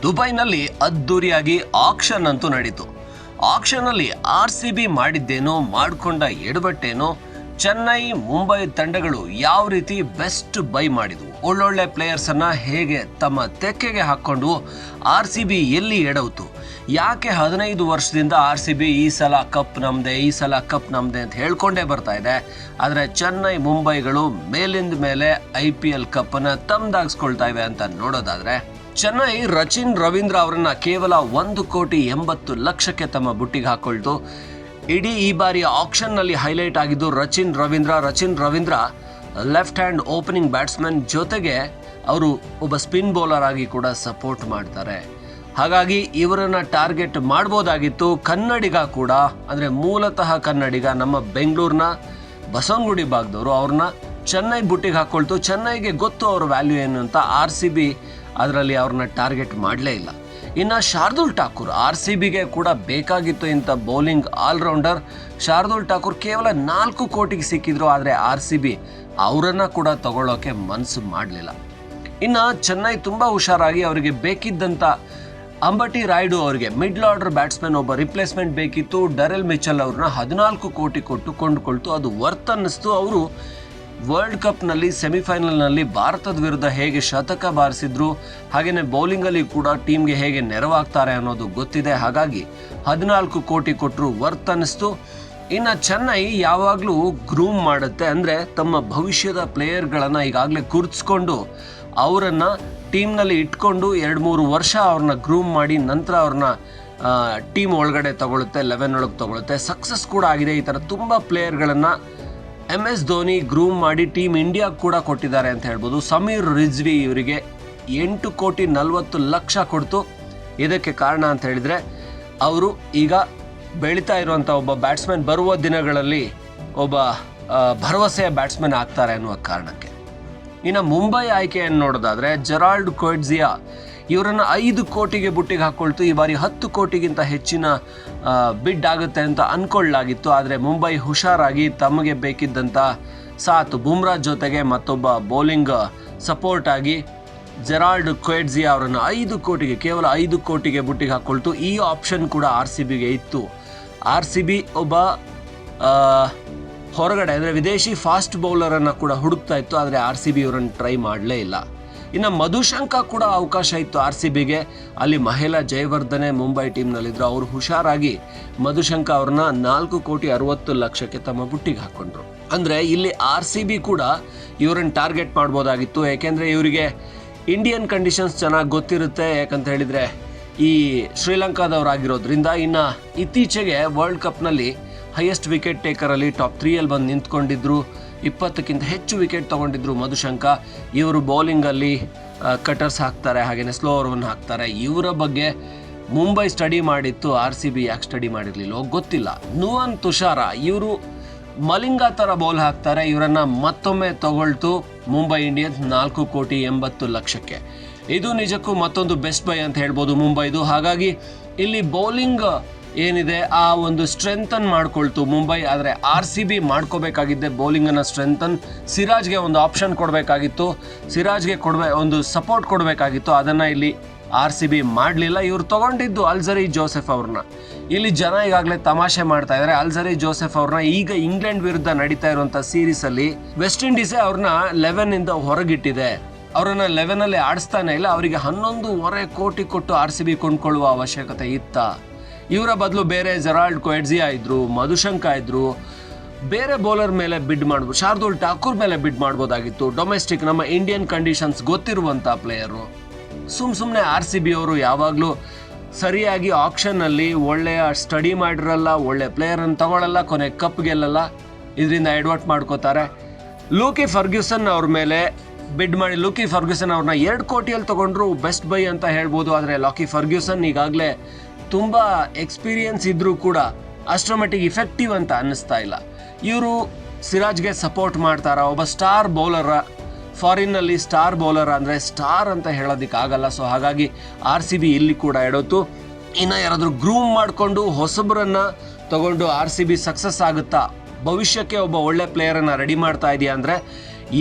ದುಬೈನಲ್ಲಿ ಅದ್ದೂರಿಯಾಗಿ ಆಕ್ಷನ್ ಅಂತೂ ನಡೀತು. ಆಕ್ಷನ್ ಅಲ್ಲಿ RCB ಮಾಡಿದ್ದೇನೋ ಮಾಡಿಕೊಂಡ ಎಡವಟ್ಟೇನೋ ಚೆನ್ನೈ ಮುಂಬೈ ತಂಡಗಳು ಯಾವ ರೀತಿ ಬೆಸ್ಟ್ ಬೈ ಮಾಡಿದ್ವು, ಒಳ್ಳೊಳ್ಳೆ ಪ್ಲೇಯರ್ಸ್ ಅನ್ನ ಹೇಗೆ ತಮ್ಮ ತೆಕ್ಕೆಗೆ ಹಾಕೊಂಡು RCB ಎಲ್ಲಿ ಎಡವ್ತು, ಯಾಕೆ 15 ವರ್ಷದಿಂದ RCB ಈ ಸಲ ಕಪ್ ನಮ್ದೆ ಅಂತ ಹೇಳ್ಕೊಂಡೇ ಬರ್ತಾ ಇದೆ. ಆದರೆ ಚೆನ್ನೈ ಮುಂಬೈಗಳು ಮೇಲಿಂದ ಮೇಲೆ IPL ಕಪ್ ಅನ್ನ ತಮ್ದಾಗಿಸ್ಕೊಳ್ತಾ ಇವೆ ಅಂತ ನೋಡೋದಾದ್ರೆ, ಚೆನ್ನೈ ರಚಿನ್ ರವೀಂದ್ರ ಅವರನ್ನ ಕೇವಲ 1,80,00,000ಕ್ಕೆ ತಮ್ಮ ಬುಟ್ಟಿಗೆ ಹಾಕೊಳ್ತು. ಇಡೀ ಈ ಬಾರಿಯ ಆಕ್ಷನ್ ನಲ್ಲಿ ಹೈಲೈಟ್ ಆಗಿದ್ದು Rachin Ravindra left hand opening batsman ಜೊತೆಗೆ ಅವರು ಒಬ್ಬ ಸ್ಪಿನ್ ಬೌಲರ್ ಆಗಿ ಕೂಡ ಸಪೋರ್ಟ್ ಮಾಡ್ತಾರೆ. ಹಾಗಾಗಿ ಇವರನ್ನ ಟಾರ್ಗೆಟ್ ಮಾಡ್ಬೋದಾಗಿತ್ತು. ಕನ್ನಡಿಗ ಕೂಡ, ಅಂದ್ರೆ ಮೂಲತಃ ಕನ್ನಡಿಗ, ನಮ್ಮ ಬೆಂಗಳೂರಿನ ಬಸವನಗುಡಿ ಭಾಗದವರು, ಅವ್ರನ್ನ ಚೆನ್ನೈ ಬುಟ್ಟಿಗೆ ಹಾಕೊಳ್ತು. ಚೆನ್ನೈಗೆ ಗೊತ್ತು ಅವ್ರ ವ್ಯಾಲ್ಯೂ ಏನು ಅಂತ. RCB ಅದರಲ್ಲಿ ಅವ್ರನ್ನ ಟಾರ್ಗೆಟ್ ಮಾಡಲೇ ಇಲ್ಲ. ಇನ್ನು ಶಾರ್ದೂಲ್ ಠಾಕೂರ್, RCBಗೆ ಕೂಡ ಬೇಕಾಗಿತ್ತು ಇಂಥ ಬೌಲಿಂಗ್ ಆಲ್ರೌಂಡರ್. ಶಾರ್ದೂಲ್ ಠಾಕೂರ್ ಕೇವಲ 4 ಕೋಟಿಗೆ ಸಿಕ್ಕಿದ್ರು, ಆದರೆ RCB ಅವರನ್ನ ಕೂಡ ತಗೊಳ್ಳೋಕೆ ಮನಸ್ಸು ಮಾಡಲಿಲ್ಲ. ಇನ್ನು ಚೆನ್ನೈ ತುಂಬಾ ಹುಷಾರಾಗಿ ಅವರಿಗೆ ಬೇಕಿದ್ದಂಥ ಅಂಬಟಿ ರಾಯ್ಡು ಅವರಿಗೆ ಮಿಡ್ಲ್ ಆರ್ಡರ್ ಬ್ಯಾಟ್ಸ್ಮನ್ ಒಬ್ಬ ರಿಪ್ಲೇಸ್ಮೆಂಟ್ ಬೇಕಿತ್ತು. ಡರೆಲ್ ಮಿಚೆಲ್ ಅವ್ರನ್ನ 14 ಕೋಟಿ ಕೊಟ್ಟು ಕೊಂಡುಕೊಳ್ತು. ಅದು ವರ್ತ್ ಅನ್ನಿಸ್ತು. ಅವರು ವರ್ಲ್ಡ್ ಕಪ್ನಲ್ಲಿ ಸೆಮಿಫೈನಲ್ನಲ್ಲಿ ಭಾರತದ ವಿರುದ್ಧ ಹೇಗೆ ಶತಕ ಬಾರಿಸಿದ್ರು, ಹಾಗೆಯೇ ಬೌಲಿಂಗಲ್ಲಿ ಕೂಡ ಟೀಮ್ಗೆ ಹೇಗೆ ನೆರವಾಗ್ತಾರೆ ಅನ್ನೋದು ಗೊತ್ತಿದೆ. ಹಾಗಾಗಿ 14 ಕೋಟಿ ಕೊಟ್ಟರು ವರ್ತ್ ಅನ್ನಿಸ್ತು. ಇನ್ನು ಚೆನ್ನೈ ಯಾವಾಗಲೂ ಗ್ರೂಮ್ ಮಾಡುತ್ತೆ, ಅಂದರೆ ತಮ್ಮ ಭವಿಷ್ಯದ ಪ್ಲೇಯರ್ಗಳನ್ನು ಈಗಾಗಲೇ ಗುರುತಿಸ್ಕೊಂಡು ಅವರನ್ನು ಟೀಮ್ನಲ್ಲಿ ಇಟ್ಕೊಂಡು 2-3 ವರ್ಷ ಅವ್ರನ್ನ ಗ್ರೂಮ್ ಮಾಡಿ ನಂತರ ಅವ್ರನ್ನ ಟೀಮ್ ಒಳಗಡೆ ತಗೊಳುತ್ತೆ, 11 ಒಳಗೆ ತಗೊಳುತ್ತೆ. ಸಕ್ಸಸ್ ಕೂಡ ಆಗಿದೆ. ಈ ಥರ ತುಂಬ ಪ್ಲೇಯರ್ಗಳನ್ನು MS ಧೋನಿ ಗ್ರೂಮ್ ಮಾಡಿ ಟೀಮ್ ಇಂಡಿಯಾ ಕೂಡ ಕೊಟ್ಟಿದ್ದಾರೆ ಅಂತ ಹೇಳ್ಬೋದು. ಸಮೀರ್ ರಿಜ್ವಿ ಇವರಿಗೆ 8,40,00,000 ಕೊಡ್ತು. ಇದಕ್ಕೆ ಕಾರಣ ಅಂತ ಹೇಳಿದರೆ, ಅವರು ಈಗ ಬೆಳೀತಾ ಇರುವಂಥ ಒಬ್ಬ ಬ್ಯಾಟ್ಸ್ಮನ್ ಬರುವ ದಿನಗಳಲ್ಲಿ ಒಬ್ಬ ಭರವಸೆಯ ಬ್ಯಾಟ್ಸ್ಮನ್ ಆಗ್ತಾರೆ ಅನ್ನುವ ಕಾರಣಕ್ಕೆ. ಇನ್ನು ಮುಂಬೈ ಆಯ್ಕೆಯನ್ನು ನೋಡೋದಾದ್ರೆ, ಜೆರಾಲ್ಡ್ ಕೊಯ್ಟ್ಜಿಯಾ ಇವರನ್ನ 5 ಕೋಟಿಗೆ ಬುಟ್ಟಿಗೆ ಹಾಕೊಳ್ತು. ಈ ಬಾರಿ 10 ಕೋಟಿಗಿಂತ ಹೆಚ್ಚಿನ ಬಿಡ್ ಆಗುತ್ತೆ ಅಂತ ಅನ್ಕೊಳ್ಳಲಾಗಿತ್ತು. ಆದರೆ ಮುಂಬೈ ಹುಷಾರಾಗಿ ತಮಗೆ ಬೇಕಿದ್ದಂಥ ಸಾಥ್ ಬುಮ್ರಾ ಜೊತೆಗೆ ಮತ್ತೊಬ್ಬ ಬೌಲಿಂಗ್ ಸಪೋರ್ಟ್ ಆಗಿ ಜೆರಾಲ್ಡ್ ಕೊಯ್ಟ್ಜಿಯಾ ಅವರನ್ನು ಕೇವಲ 5 ಕೋಟಿಗೆ ಬುಟ್ಟಿಗೆ ಹಾಕೊಳ್ತು. ಈ ಆಪ್ಷನ್ ಕೂಡ RCBಗೆ ಇತ್ತು. RCB ಒಬ್ಬ ಹೊರಗಡೆ ಅಂದರೆ ವಿದೇಶಿ ಫಾಸ್ಟ್ ಬೌಲರನ್ನು ಕೂಡ ಹುಡುಕ್ತಾ ಇತ್ತು. ಆದರೆ RCB ಇವರನ್ನು ಟ್ರೈ ಮಾಡಲೇ ಇಲ್ಲ. ಇನ್ನು ಮಧುಶಂಕ ಕೂಡ ಅವಕಾಶ ಇತ್ತು RCBಗೆ. ಅಲ್ಲಿ ಮಹೇಲಾ ಜಯವರ್ಧನೆ ಮುಂಬೈ ಟೀಮ್ನಲ್ಲಿದ್ದರು. ಅವರು ಹುಷಾರಾಗಿ ಮಧುಶಂಕ ಅವ್ರನ್ನ 4,60,00,000ಕ್ಕೆ ತಮ್ಮ ಬುಟ್ಟಿಗೆ ಹಾಕೊಂಡ್ರು. ಅಂದರೆ ಇಲ್ಲಿ RCB ಕೂಡ ಇವರನ್ನು ಟಾರ್ಗೆಟ್ ಮಾಡ್ಬೋದಾಗಿತ್ತು. ಯಾಕೆಂದರೆ ಇವರಿಗೆ ಇಂಡಿಯನ್ ಕಂಡೀಷನ್ಸ್ ಚೆನ್ನಾಗಿ ಗೊತ್ತಿರುತ್ತೆ. ಯಾಕಂತ ಹೇಳಿದರೆ ಈ ಶ್ರೀಲಂಕಾದವರಾಗಿರೋದ್ರಿಂದ. ಇನ್ನು ಇತ್ತೀಚೆಗೆ ವರ್ಲ್ಡ್ ಕಪ್ನಲ್ಲಿ ಹೈಯೆಸ್ಟ್ ವಿಕೆಟ್ ಟೇಕರಲ್ಲಿ ಟಾಪ್ 3 ಬಂದು ನಿಂತ್ಕೊಂಡಿದ್ರು. 20ಕ್ಕಿಂತ ಹೆಚ್ಚು ವಿಕೆಟ್ ತೊಗೊಂಡಿದ್ರು ಮಧುಶಂಕ. ಇವರು ಬೌಲಿಂಗಲ್ಲಿ ಕಟರ್ಸ್ ಹಾಕ್ತಾರೆ, ಹಾಗೆಯೇ ಸ್ಲೋ ಓವರ್ವನ್ನು ಹಾಕ್ತಾರೆ. ಇವರ ಬಗ್ಗೆ ಮುಂಬೈ ಸ್ಟಡಿ ಮಾಡಿತ್ತು. RCB ಯಾಕೆ ಸ್ಟಡಿ ಮಾಡಿರಲಿಲ್ಲೋ ಗೊತ್ತಿಲ್ಲ. ನುವನ್ ತುಷಾರ ಇವರು ಮಲಿಂಗಾ ಥರ ಬೌಲ್ ಹಾಕ್ತಾರೆ. ಇವರನ್ನು ಮತ್ತೊಮ್ಮೆ ತಗೊಳ್ತು ಮುಂಬೈ ಇಂಡಿಯನ್ಸ್ 4,80,00,000ಕ್ಕೆ. ಇದು ನಿಜಕ್ಕೂ ಮತ್ತೊಂದು ಬೆಸ್ಟ್ ಬೈ ಅಂತ ಹೇಳ್ಬೋದು ಮುಂಬೈದು. ಹಾಗಾಗಿ ಇಲ್ಲಿ ಬೌಲಿಂಗ್ ಏನಿದೆ ಆ ಒಂದು ಸ್ಟ್ರೆಂಥನ್ ಮಾಡ್ಕೊಳ್ತು ಮುಂಬೈ. ಆದರೆ RCB ಮಾಡ್ಕೋಬೇಕಾಗಿದ್ದೆ ಬೌಲಿಂಗನ್ನು ಸ್ಟ್ರೆಂಥನ್. ಸಿರಾಜ್ಗೆ ಒಂದು ಆಪ್ಷನ್ ಕೊಡಬೇಕಾಗಿತ್ತು, ಸಿರಾಜ್ಗೆ ಒಂದು ಸಪೋರ್ಟ್ ಕೊಡಬೇಕಾಗಿತ್ತು. ಅದನ್ನು ಇಲ್ಲಿ RCB ಮಾಡಲಿಲ್ಲ. ಇವರು ತಗೊಂಡಿದ್ದು ಅಲ್ಝರಿ ಜೋಸೆಫ್ ಅವ್ರನ್ನ. ಇಲ್ಲಿ ಜನ ಈಗಾಗಲೇ ತಮಾಷೆ ಮಾಡ್ತಾ ಇದ್ದಾರೆ. ಅಲ್ಝರಿ ಜೋಸೆಫ್ ಅವ್ರನ್ನ ಈಗ ಇಂಗ್ಲೆಂಡ್ ವಿರುದ್ಧ ನಡೀತಾ ಇರುವಂಥ ಸೀರೀಸಲ್ಲಿ ವೆಸ್ಟ್ ಇಂಡೀಸೇ ಅವ್ರನ್ನ 11 ಹೊರಗಿಟ್ಟಿದೆ. ಅವರನ್ನ 11 ಆಡಿಸ್ತಾನೆ ಇಲ್ಲ. ಅವರಿಗೆ 11.5 ಕೋಟಿ ಕೊಟ್ಟು RCB ಕೊಂಡ್ಕೊಳ್ಳುವ ಅವಶ್ಯಕತೆ ಇತ್ತ? ಇವರ ಬದಲು ಬೇರೆ ಜೆರಾಲ್ಡ್ ಕೊಯ್ಟ್ಜಿಯಾ ಇದ್ರು, ಮಧುಶಂಕ ಇದ್ರು, ಬೇರೆ ಬೌಲರ್ ಮೇಲೆ ಬಿಡ್ ಮಾಡ್ಬೋದು, ಶಾರ್ದೂಲ್ ಠಾಕೂರ್ ಮೇಲೆ ಬಿಡ್ ಮಾಡ್ಬೋದಾಗಿತ್ತು. ಡೊಮೆಸ್ಟಿಕ್ ನಮ್ಮ ಇಂಡಿಯನ್ ಕಂಡೀಷನ್ಸ್ ಗೊತ್ತಿರುವಂಥ ಪ್ಲೇಯರು. ಸುಮ್ಮನೆ RCB ಅವರು ಯಾವಾಗಲೂ ಸರಿಯಾಗಿ ಆಕ್ಷನ್ನಲ್ಲಿ ಒಳ್ಳೆಯ ಸ್ಟಡಿ ಮಾಡಿರಲ್ಲ, ಒಳ್ಳೆ ಪ್ಲೇಯರನ್ನು ತಗೊಳ್ಳಲ್ಲ, ಕೊನೆ ಕಪ್ ಗೆಲ್ಲಲ್ಲ. ಇದರಿಂದ ಎಡ್ವರ್ಟ್ ಮಾಡ್ಕೋತಾರೆ. ಲೂಕಿ ಫರ್ಗ್ಯೂಸನ್ ಅವ್ರ ಮೇಲೆ ಬಿಡ್ ಮಾಡಿ ಲೂಕಿ ಫರ್ಗ್ಯೂಸನ್ ಅವ್ರನ್ನ 2 ಕೋಟಿಯಲ್ಲಿ ತಗೊಂಡ್ರು. ಬೆಸ್ಟ್ ಬೈ ಅಂತ ಹೇಳ್ಬೋದು. ಆದರೆ ಲೂಕಿ ಫರ್ಗ್ಯೂಸನ್ ಈಗಾಗಲೇ ತುಂಬ ಎಕ್ಸ್ಪೀರಿಯನ್ಸ್ ಇದ್ರೂ ಕೂಡ ಅಷ್ಟರ ಮಟ್ಟಿಗೆ ಇಫೆಕ್ಟಿವ್ ಅಂತ ಅನ್ನಿಸ್ತಾ ಇಲ್ಲ. ಇವರು ಸಿರಾಜ್ಗೆ ಸಪೋರ್ಟ್ ಮಾಡ್ತಾರ. ಒಬ್ಬ ಸ್ಟಾರ್ ಬೌಲರ, ಫಾರಿನ್ನಲ್ಲಿ ಸ್ಟಾರ್ ಬೌಲರ್ ಅಂದರೆ ಸ್ಟಾರ್ ಅಂತ ಹೇಳೋದಕ್ಕಾಗಲ್ಲ. ಸೊ ಹಾಗಾಗಿ RCB ಇಲ್ಲಿ ಕೂಡ ಎಡೋತು. ಇನ್ನು ಯಾರಾದರೂ ಗ್ರೂಮ್ ಮಾಡಿಕೊಂಡು ಹೊಸಬರನ್ನ ತಗೊಂಡು RCB ಸಕ್ಸಸ್ ಆಗುತ್ತಾ, ಭವಿಷ್ಯಕ್ಕೆ ಒಬ್ಬ ಒಳ್ಳೆ ಪ್ಲೇಯರನ್ನು ರೆಡಿ ಮಾಡ್ತಾ ಇದೆಯಾ ಅಂದರೆ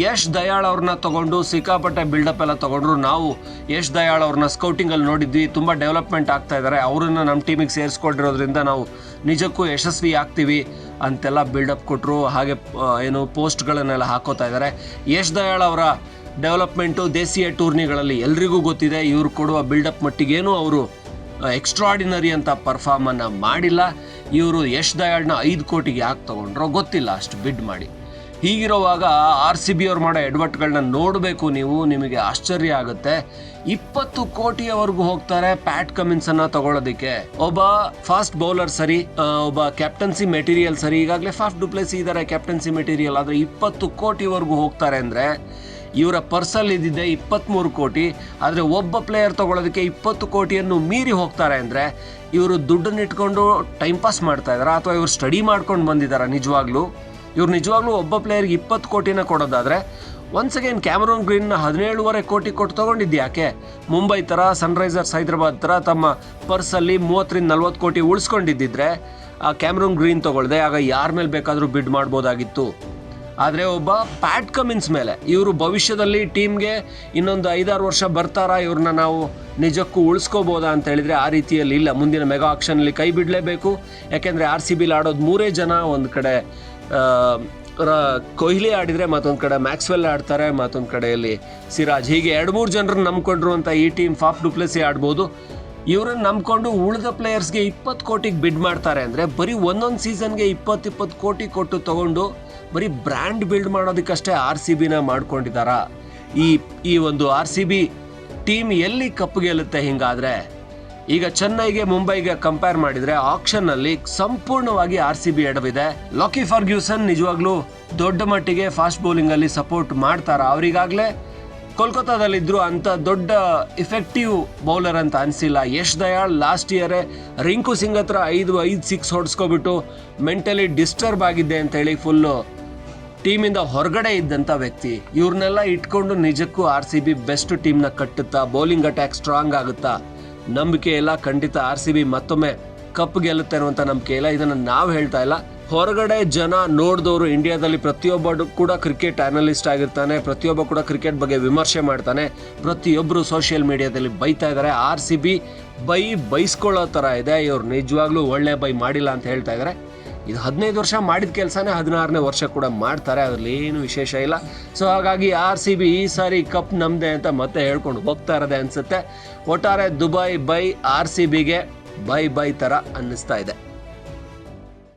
ಯಶ್ ದಯಾಳ್ ಅವ್ರನ್ನ ತಗೊಂಡು ಸಿಕ್ಕಾಪಟ್ಟೆ ಬಿಲ್ಡಪ್ ಎಲ್ಲ ತಗೊಂಡ್ರು. ನಾವು ಯಶ್ ದಯಾಳ್ ಅವ್ರನ್ನ ಸ್ಕೌಟಿಂಗಲ್ಲಿ ನೋಡಿದ್ವಿ, ತುಂಬ ಡೆವಲಪ್ಮೆಂಟ್ ಆಗ್ತಾ ಇದ್ದಾರೆ, ಅವರನ್ನು ನಮ್ಮ ಟೀಮಿಗೆ ಸೇರಿಸ್ಕೊಂಡಿರೋದ್ರಿಂದ ನಾವು ನಿಜಕ್ಕೂ ಯಶಸ್ವಿ ಆಗ್ತೀವಿ ಅಂತೆಲ್ಲ ಬಿಲ್ಡಪ್ ಕೊಟ್ಟರು. ಹಾಗೆ ಏನು ಪೋಸ್ಟ್ಗಳನ್ನೆಲ್ಲ ಹಾಕೋತಾ ಇದ್ದಾರೆ. ಯಶ್ ದಯಾಳ್ ಅವರ ಡೆವಲಪ್ಮೆಂಟು ದೇಶೀಯ ಟೂರ್ನಿಗಳಲ್ಲಿ ಎಲ್ರಿಗೂ ಗೊತ್ತಿದೆ. ಇವರು ಕೊಡುವ ಬಿಲ್ಡಪ್ ಮಟ್ಟಿಗೇನು ಅವರು ಎಕ್ಸ್ಟ್ರಾಡಿನರಿ ಅಂತ ಪರ್ಫಾರ್ಮನ್ನು ಮಾಡಿಲ್ಲ. ಇವರು ಯಶ್ ದಯಾಳ್ನ 5 ಕೋಟಿಗೆ ಯಾಕೆ ತೊಗೊಂಡ್ರೋ ಗೊತ್ತಿಲ್ಲ, ಅಷ್ಟು ಬಿಡ್ ಮಾಡಿ. ಹೀಗಿರುವಾಗ RCB ಅವ್ರು ಮಾಡೋ ಎಡವಟ್ಟುಗಳನ್ನ ನೋಡಬೇಕು ನೀವು, ನಿಮಗೆ ಆಶ್ಚರ್ಯ ಆಗುತ್ತೆ. 20 ಕೋಟಿಯವರೆಗೂ ಹೋಗ್ತಾರೆ ಪ್ಯಾಟ್ ಕಮಿನ್ಸನ್ನು ತಗೊಳ್ಳೋದಕ್ಕೆ. ಒಬ್ಬ ಫಾಸ್ಟ್ ಬೌಲರ್ ಸರಿ, ಒಬ್ಬ ಕ್ಯಾಪ್ಟನ್ಸಿ ಮೆಟೀರಿಯಲ್ ಸರಿ. ಈಗಾಗಲೇ ಫಾಫ್ ಡು ಪ್ಲೆಸಿಸ್ ಇದ್ದಾರೆ ಕ್ಯಾಪ್ಟನ್ಸಿ ಮೆಟೀರಿಯಲ್, ಆದರೆ 20 ಕೋಟಿವರೆಗೂ ಹೋಗ್ತಾರೆ ಅಂದರೆ ಇವರ ಪರ್ಸಲ್ಲಿ ಇದ್ದಿದ್ದೆ 23 ಕೋಟಿ. ಆದರೆ ಒಬ್ಬ ಪ್ಲೇಯರ್ ತೊಗೊಳೋದಕ್ಕೆ 20 ಕೋಟಿಯನ್ನು ಮೀರಿ ಹೋಗ್ತಾರೆ ಅಂದರೆ ಇವರು ದುಡ್ಡನ್ನು ಇಟ್ಕೊಂಡು ಟೈಮ್ ಪಾಸ್ ಮಾಡ್ತಾ ಇದ್ದಾರೆ ಅಥವಾ ಇವರು ಸ್ಟಡಿ ಮಾಡ್ಕೊಂಡು ಬಂದಿದ್ದಾರೆ. ಇವ್ರು ನಿಜವಾಗ್ಲೂ ಒಬ್ಬ ಪ್ಲೇಯರ್ಗೆ 20 ಕೋಟಿನ ಕೊಡೋದಾದರೆ ಒನ್ಸ್ ಅಗೇನ್ ಕ್ಯಾಮರೂನ್ ಗ್ರೀನ್ನ 17.5 ಕೋಟಿ ಕೊಟ್ಟು ತೊಗೊಂಡಿದ್ದು ಯಾಕೆ? ಮುಂಬೈ ಥರ, ಸನ್ರೈಸರ್ಸ್ ಹೈದರಾಬಾದ್ ಥರ ತಮ್ಮ ಪರ್ಸಲ್ಲಿ 30-40 ಕೋಟಿ ಉಳಿಸ್ಕೊಂಡಿದ್ದಿದ್ರೆ ಆ ಕ್ಯಾಮರೂನ್ ಗ್ರೀನ್ ತೊಗೊಳ್ದೆ ಆಗ ಯಾರ ಮೇಲೆ ಬೇಕಾದರೂ ಬಿಡ್ ಮಾಡ್ಬೋದಾಗಿತ್ತು. ಆದರೆ ಒಬ್ಬ ಪ್ಯಾಟ್ ಕಮಿನ್ಸ್ ಮೇಲೆ ಇವರು ಭವಿಷ್ಯದಲ್ಲಿ ಟೀಮ್ಗೆ ಇನ್ನೊಂದು 5-6 ವರ್ಷ ಬರ್ತಾರಾ, ಇವ್ರನ್ನ ನಾವು ನಿಜಕ್ಕೂ ಉಳಿಸ್ಕೋಬೋದಾ ಅಂತ ಹೇಳಿದರೆ ಆ ರೀತಿಯಲ್ಲಿ ಇಲ್ಲ. ಮುಂದಿನ ಮೆಗಾ ಆಕ್ಷನಲ್ಲಿ ಕೈ ಬಿಡಲೇಬೇಕು. ಯಾಕೆಂದರೆ RCBಲಿ ಆಡೋದು 3 ಜನ. ಒಂದು ಕಡೆ ಕೊಹ್ಲಿ ಆಡಿದರೆ ಮತ್ತೊಂದು ಕಡೆ ಮ್ಯಾಕ್ಸ್ವೆಲ್ ಆಡ್ತಾರೆ, ಮತ್ತೊಂದು ಕಡೆಯಲ್ಲಿ ಸಿರಾಜ್. ಹೀಗೆ 2-3 ಜನರನ್ನು ನಂಬ್ಕೊಂಡ್ರು ಅಂತ ಈ ಟೀಮ್ ಫಾಫ್ ಡು ಪ್ಲೆಸಿಸ್ ಆಡ್ಬೋದು. ಇವರನ್ನು ನಂಬ್ಕೊಂಡು ಉಳಿದ ಪ್ಲೇಯರ್ಸ್ಗೆ 20 ಕೋಟಿಗೆ ಬಿಡ್ ಮಾಡ್ತಾರೆ ಅಂದರೆ ಬರೀ ಒಂದೊಂದು ಸೀಸನ್ಗೆ 20 ಕೋಟಿ ಕೊಟ್ಟು ತೊಗೊಂಡು ಬರೀ ಬ್ರ್ಯಾಂಡ್ ಬಿಲ್ಡ್ ಮಾಡೋದಕ್ಕಷ್ಟೇ RCBನ ಮಾಡ್ಕೊಂಡಿದ್ದಾರಾ? ಈ ಒಂದು RCB ಟೀಮ್ ಎಲ್ಲಿ ಕಪ್ಪು ಗೆಲ್ಲುತ್ತೆ ಹಿಂಗಾದರೆ? ಈಗ ಚೆನ್ನೈಗೆ ಮುಂಬೈಗೆ ಕಂಪೇರ್ ಮಾಡಿದರೆ ಆಕ್ಷನ್ನಲ್ಲಿ ಸಂಪೂರ್ಣವಾಗಿ RCB ಎಡವಿದೆ. ಲಾಕಿ ಫರ್ಗ್ಯೂಸನ್ ನಿಜವಾಗ್ಲೂ ದೊಡ್ಡ ಮಟ್ಟಿಗೆ ಫಾಸ್ಟ್ ಬೌಲಿಂಗಲ್ಲಿ ಸಪೋರ್ಟ್ ಮಾಡ್ತಾರಾ? ಅವರಿಗಾಗಲೇ ಕೋಲ್ಕತ್ತಾದಲ್ಲಿದ್ದರು, ಅಂಥ ದೊಡ್ಡ ಇಫೆಕ್ಟಿವ್ ಬೌಲರ್ ಅಂತ ಅನಿಸಿಲ್ಲ. ಯಶ್ ದಯಾಳ್ ಲಾಸ್ಟ್ ಇಯರೇ ರಿಂಕು ಸಿಂಗ್ ಹತ್ರ 5 ಸಿಕ್ಸ್ ಹೊಡ್ಸ್ಕೊಬಿಟ್ಟು ಮೆಂಟಲಿ ಡಿಸ್ಟರ್ಬ್ ಆಗಿದ್ದೆ ಅಂತೇಳಿ ಫುಲ್ಲು ಟೀಮಿಂದ ಹೊರಗಡೆ ಇದ್ದಂಥ ವ್ಯಕ್ತಿ. ಇವ್ರನ್ನೆಲ್ಲ ಇಟ್ಕೊಂಡು ನಿಜಕ್ಕೂ RCB ಬೆಸ್ಟ್ ಟೀಮ್ನ ಕಟ್ಟುತ್ತಾ? ಬೌಲಿಂಗ್ ಅಟ್ಯಾಕ್ ಸ್ಟ್ರಾಂಗ್ ಆಗುತ್ತಾ? ನಂಬಿಕೆ ಇಲ್ಲ. ಖಂಡಿತ RCB ಮತ್ತೊಮ್ಮೆ ಕಪ್ ಗೆಲ್ಲುತ್ತೆ ಅನ್ನುವಂಥ ನಂಬಿಕೆ ಇಲ್ಲ. ಇದನ್ನು ನಾವು ಹೇಳ್ತಾ ಇಲ್ಲ, ಹೊರಗಡೆ ಜನ ನೋಡಿದವರು. ಇಂಡಿಯಾದಲ್ಲಿ ಪ್ರತಿಯೊಬ್ಬರು ಕೂಡ ಕ್ರಿಕೆಟ್ ಅನಲಿಸ್ಟ್ ಆಗಿರ್ತಾನೆ, ಪ್ರತಿಯೊಬ್ಬ ಕೂಡ ಕ್ರಿಕೆಟ್ ಬಗ್ಗೆ ವಿಮರ್ಶೆ ಮಾಡ್ತಾನೆ, ಪ್ರತಿಯೊಬ್ಬರು ಸೋಷಿಯಲ್ ಮೀಡಿಯಾದಲ್ಲಿ ಬೈತಾ ಇದ್ದಾರೆ. RCB ಬೈಸ್ಕೊಳ್ಳೋ ಥರ ಇದೆ. ಇವ್ರು ನಿಜವಾಗ್ಲೂ ಒಳ್ಳೆ ಬೈ ಮಾಡಿಲ್ಲ ಅಂತ ಹೇಳ್ತಾ ಇದ್ದಾರೆ. ಇದು 15 ವರ್ಷ ಮಾಡಿದ ಕೆಲಸನೇ 16ನೇ ವರ್ಷ ಕೂಡ ಮಾಡ್ತಾರೆ, ಅದರಲ್ಲಿ ಏನು ವಿಶೇಷ ಇಲ್ಲ. ಸೊ ಹಾಗಾಗಿ RCB ಈ ಸಾರಿ ಕಪ್ ನಮ್ಮದೇ ಅಂತ ಮತ್ತೆ ಹೇಳ್ಕೊಂಡು ಹೋಗ್ತಾ ಇರೋದೆ ಅನಿಸುತ್ತೆ. ಒಟ್ಟಾರೆ ದುಬೈ ಬೈ RCBಗೆ ಬೈ ಥರ ಅನ್ನಿಸ್ತಾ ಇದೆ.